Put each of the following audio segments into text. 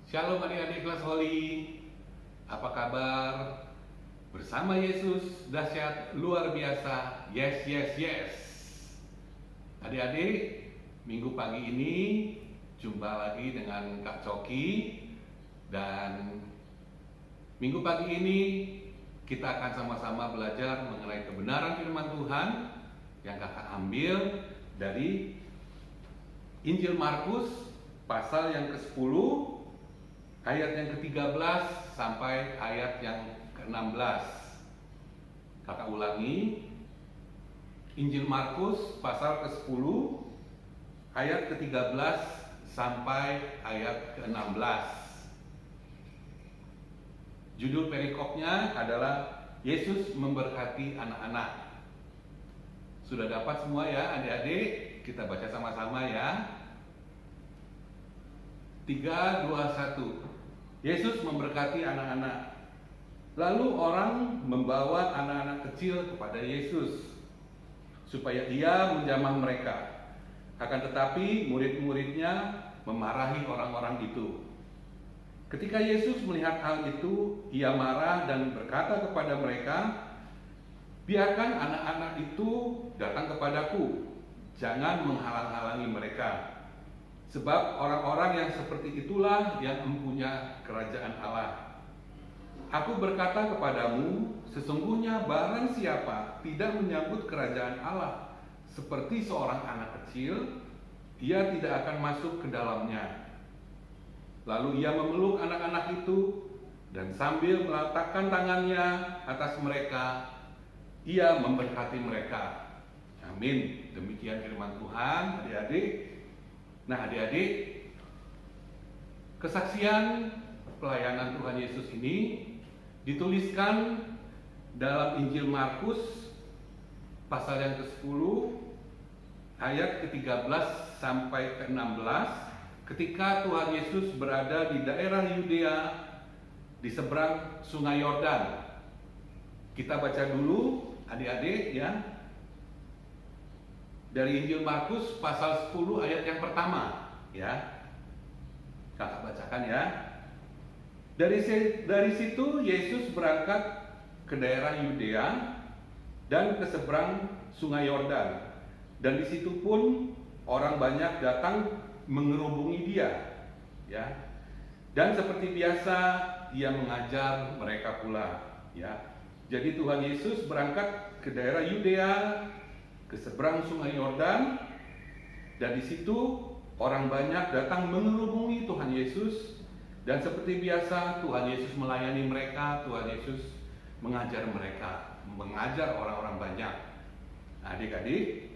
Shalom adik-adik kelas Holy, apa kabar? Bersama Yesus dahsyat luar biasa, yes yes yes. Adik-adik, minggu pagi ini jumpa lagi dengan Kak Coki. Dan minggu pagi ini kita akan sama-sama belajar mengenai kebenaran firman Tuhan yang kakak ambil dari Injil Markus pasal yang ke-10 ayat yang ke-13 sampai ayat yang ke-16. Kakak ulangi, Injil Markus pasal ke-10 ayat ke-13 sampai ayat ke-16. Judul perikopnya adalah Yesus memberkati anak-anak. Sudah dapat semua ya adik-adik? Kita baca sama-sama ya. 3, 2, 1. Yesus memberkati anak-anak. Lalu orang membawa anak-anak kecil kepada Yesus supaya ia menjamah mereka. Akan tetapi murid-muridnya memarahi orang-orang itu. Ketika Yesus melihat hal itu, ia marah dan berkata kepada mereka, "Biarkan anak-anak itu datang kepadaku, jangan menghalang-halangi mereka. Sebab orang-orang yang seperti itulah yang mempunyai kerajaan Allah. Aku berkata kepadamu, sesungguhnya barang siapa tidak menyambut kerajaan Allah seperti seorang anak kecil, ia tidak akan masuk ke dalamnya." Lalu ia memeluk anak-anak itu dan sambil meletakkan tangannya atas mereka, ia memberkati mereka. Amin. Demikian firman Tuhan, adik-adik. Nah, adik-adik, kesaksian pelayanan Tuhan Yesus ini dituliskan dalam Injil Markus pasal yang ke-10 ayat ke-13 sampai ke-16, ketika Tuhan Yesus berada di daerah Yudea di seberang Sungai Yordan. Kita baca dulu adik-adik ya, dari Injil Markus pasal 10 ayat yang pertama ya. Kakak bacakan ya. Dari situ Yesus berangkat ke daerah Yudea dan ke seberang Sungai Yordan. Dan di situ pun orang banyak datang mengerubungi dia ya. Dan seperti biasa ia mengajar mereka pula ya. Jadi Tuhan Yesus berangkat ke daerah Yudea, ke seberang Sungai Yordan, dan di situ orang banyak datang mengerubungi Tuhan Yesus. Dan seperti biasa Tuhan Yesus melayani mereka, Tuhan Yesus mengajar mereka, mengajar orang-orang banyak. Adik-adik,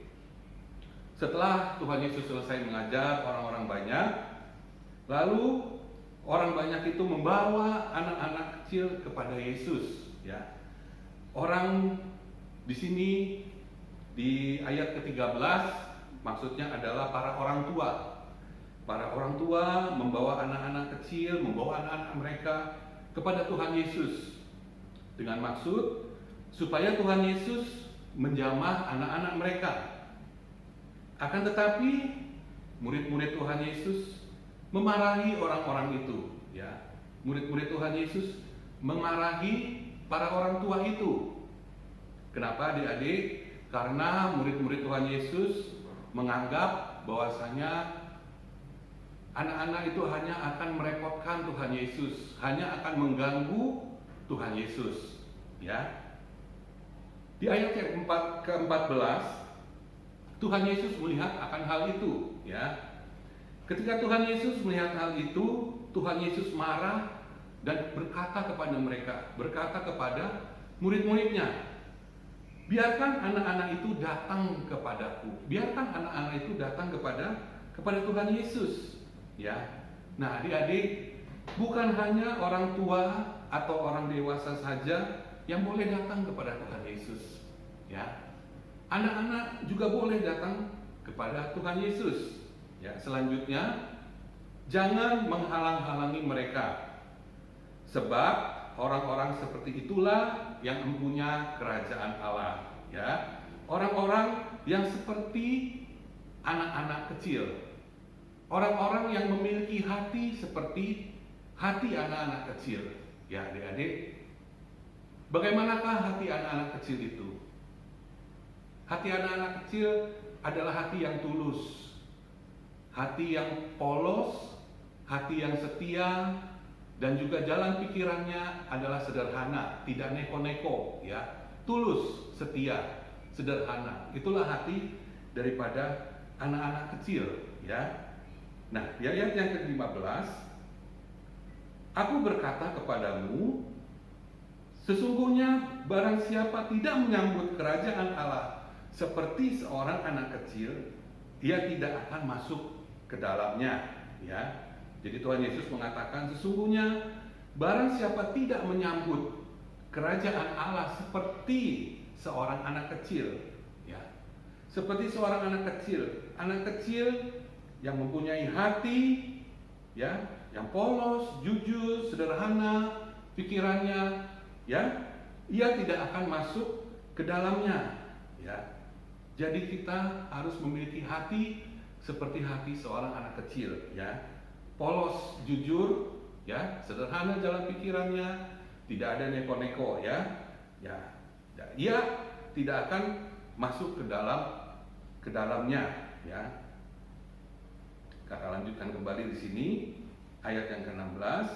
setelah Tuhan Yesus selesai mengajar orang-orang banyak, lalu orang banyak itu membawa anak-anak kecil kepada Yesus ya. Orang di sini di ayat ke-13 maksudnya adalah para orang tua. Para orang tua membawa anak-anak kecil, membawa anak-anak mereka kepada Tuhan Yesus dengan maksud supaya Tuhan Yesus menjamah anak-anak mereka. Akan tetapi murid-murid Tuhan Yesus memarahi orang-orang itu ya. Murid-murid Tuhan Yesus memarahi para orang tua itu. Kenapa adik-adik? Karena murid-murid Tuhan Yesus menganggap bahwasanya anak-anak itu hanya akan merepotkan Tuhan Yesus, hanya akan mengganggu Tuhan Yesus ya. Di ayat yang ke-14 Tuhan Yesus melihat akan hal itu ya. Ketika Tuhan Yesus melihat hal itu, Tuhan Yesus marah dan berkata kepada mereka, berkata kepada murid-muridnya, "Biarkan anak-anak itu datang kepadaku." Biarkan anak-anak itu datang kepada Tuhan Yesus ya. Nah, adik-adik, bukan hanya orang tua atau orang dewasa saja yang boleh datang kepada Tuhan Yesus ya. Anak-anak juga boleh datang kepada Tuhan Yesus ya. Selanjutnya, jangan menghalang-halangi mereka, sebab orang-orang seperti itulah yang mempunyai kerajaan Allah ya. Orang-orang yang seperti anak-anak kecil, orang-orang yang memiliki hati seperti hati anak-anak kecil. Ya adik-adik, bagaimanakah hati anak-anak kecil itu? Hati anak-anak kecil adalah hati yang tulus, hati yang polos, hati yang setia, dan juga jalan pikirannya adalah sederhana, tidak neko-neko, ya, tulus, setia, sederhana. Itulah hati daripada anak-anak kecil, ya. Nah, di ayat yang ke-15, aku berkata kepadamu, sesungguhnya barang siapa tidak menyambut kerajaan Allah seperti seorang anak kecil, dia tidak akan masuk ke dalamnya, ya. Jadi Tuhan Yesus mengatakan, sesungguhnya barang siapa tidak menyambut kerajaan Allah seperti seorang anak kecil, ya. Seperti seorang anak kecil yang mempunyai hati, ya, yang polos, jujur, sederhana pikirannya, ya, ia tidak akan masuk ke dalamnya, ya. Jadi kita harus memiliki hati seperti hati seorang anak kecil, ya. Polos, jujur, ya, sederhana jalan pikirannya, tidak ada neko-neko, ya. Ya. Ia tidak akan masuk ke dalamnya, ya. Kita lanjutkan kembali di sini ayat yang ke-16.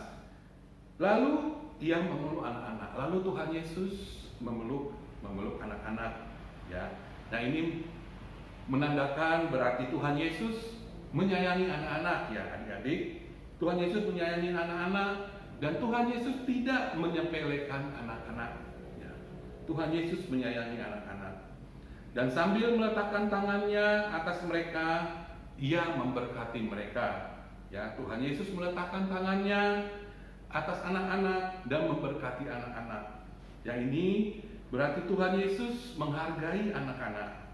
Lalu ia memeluk anak-anak. Lalu Tuhan Yesus memeluk anak-anak, ya. Nah, ini menandakan berarti Tuhan Yesus menyayangi anak-anak, ya adik-adik. Tuhan Yesus menyayangi anak-anak dan Tuhan Yesus tidak menyepelekan anak-anak, ya. Tuhan Yesus menyayangi anak-anak. Dan sambil meletakkan tangannya atas mereka, ia memberkati mereka. Ya, Tuhan Yesus meletakkan tangannya atas anak-anak dan memberkati anak-anak. Yang ini berarti Tuhan Yesus menghargai anak-anak.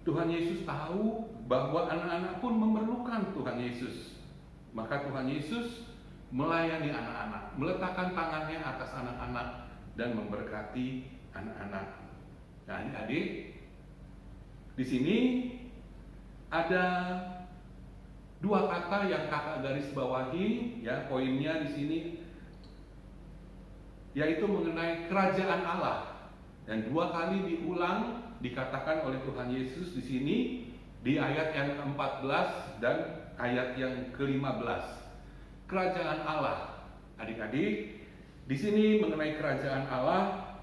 Tuhan Yesus tahu bahwa anak-anak pun memerlukan Tuhan Yesus. Maka Tuhan Yesus melayani anak-anak, meletakkan tangannya atas anak-anak dan memberkati anak-anak. Nah, adik-adik, di sini ada dua kata yang kakak garis bawahi, ya, poinnya di sini, yaitu mengenai kerajaan Allah. Dan dua kali diulang dikatakan oleh Tuhan Yesus di sini di ayat yang ke-14 dan ayat yang ke-15. Kerajaan Allah, adik-adik, di sini mengenai kerajaan Allah,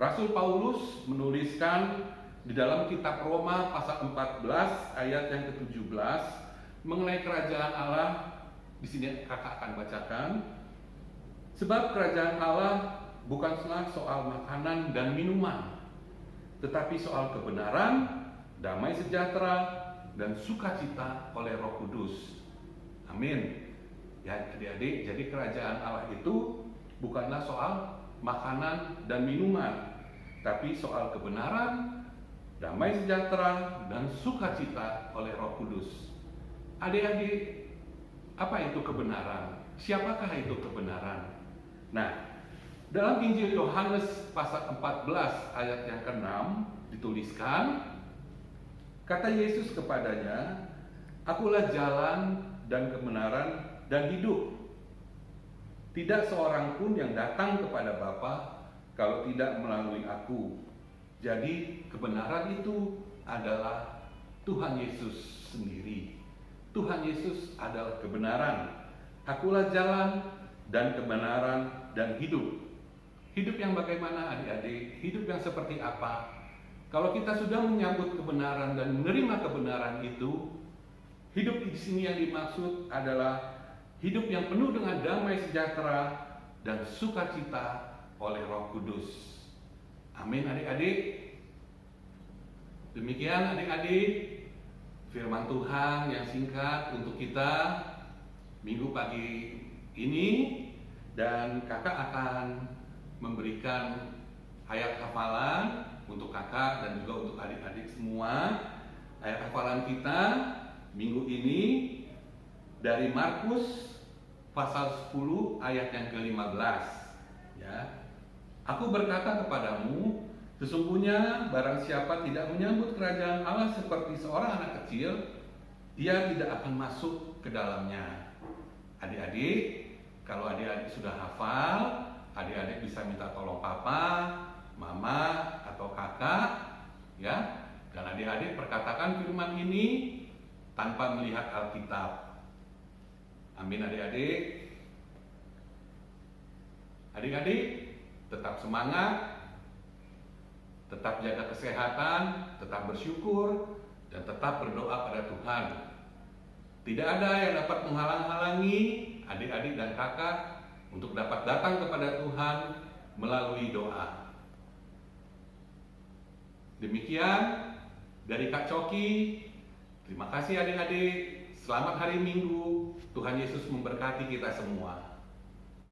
Rasul Paulus menuliskan di dalam kitab Roma pasal 14 ayat yang ke-17 mengenai kerajaan Allah. Di sini kakak akan bacakan. Sebab kerajaan Allah bukanlah soal makanan dan minuman, tetapi soal kebenaran, damai sejahtera, dan sukacita oleh Roh Kudus. Amin. Ya adik-adik, jadi kerajaan Allah itu bukanlah soal makanan dan minuman, tapi soal kebenaran, damai sejahtera, dan sukacita oleh Roh Kudus. Adik-adik, apa itu kebenaran? Siapakah itu kebenaran? Nah, dalam Injil Yohanes pasal 14 ayat yang ke-6 dituliskan, kata Yesus kepadanya, akulah jalan dan kebenaran dan hidup. Tidak seorang pun yang datang kepada Bapa kalau tidak melalui aku. Jadi kebenaran itu adalah Tuhan Yesus sendiri. Tuhan Yesus adalah kebenaran. Akulah jalan dan kebenaran dan hidup. Hidup yang bagaimana adik-adik? Hidup yang seperti apa? Kalau kita sudah menyambut kebenaran dan menerima kebenaran itu, hidup di sini yang dimaksud adalah hidup yang penuh dengan damai sejahtera dan sukacita oleh Roh Kudus. Amin adik-adik. Demikian adik-adik firman Tuhan yang singkat untuk kita minggu pagi ini, dan kakak akan memberikan ayat hafalan untuk kakak dan juga untuk adik-adik semua. Ayat hafalan kita minggu ini dari Markus pasal 10 ayat yang ke-15, ya. Aku berkata kepadamu, sesungguhnya barang siapa tidak menyambut kerajaan Allah seperti seorang anak kecil, dia tidak akan masuk ke dalamnya. Adik-adik, Kalau adik-adik sudah hafal, adik-adik bisa minta tolong papa, mama, atau kakak, ya. Dan adik-adik perkatakan firman ini tanpa melihat Alkitab. Amin adik-adik. Adik-adik tetap semangat, tetap jaga kesehatan, tetap bersyukur, dan tetap berdoa pada Tuhan. Tidak ada yang dapat menghalang-halangi adik-adik dan kakak untuk dapat datang kepada Tuhan melalui doa. Demikian dari Kak Coki. Terima kasih adik-adik. Selamat hari Minggu. Tuhan Yesus memberkati kita semua.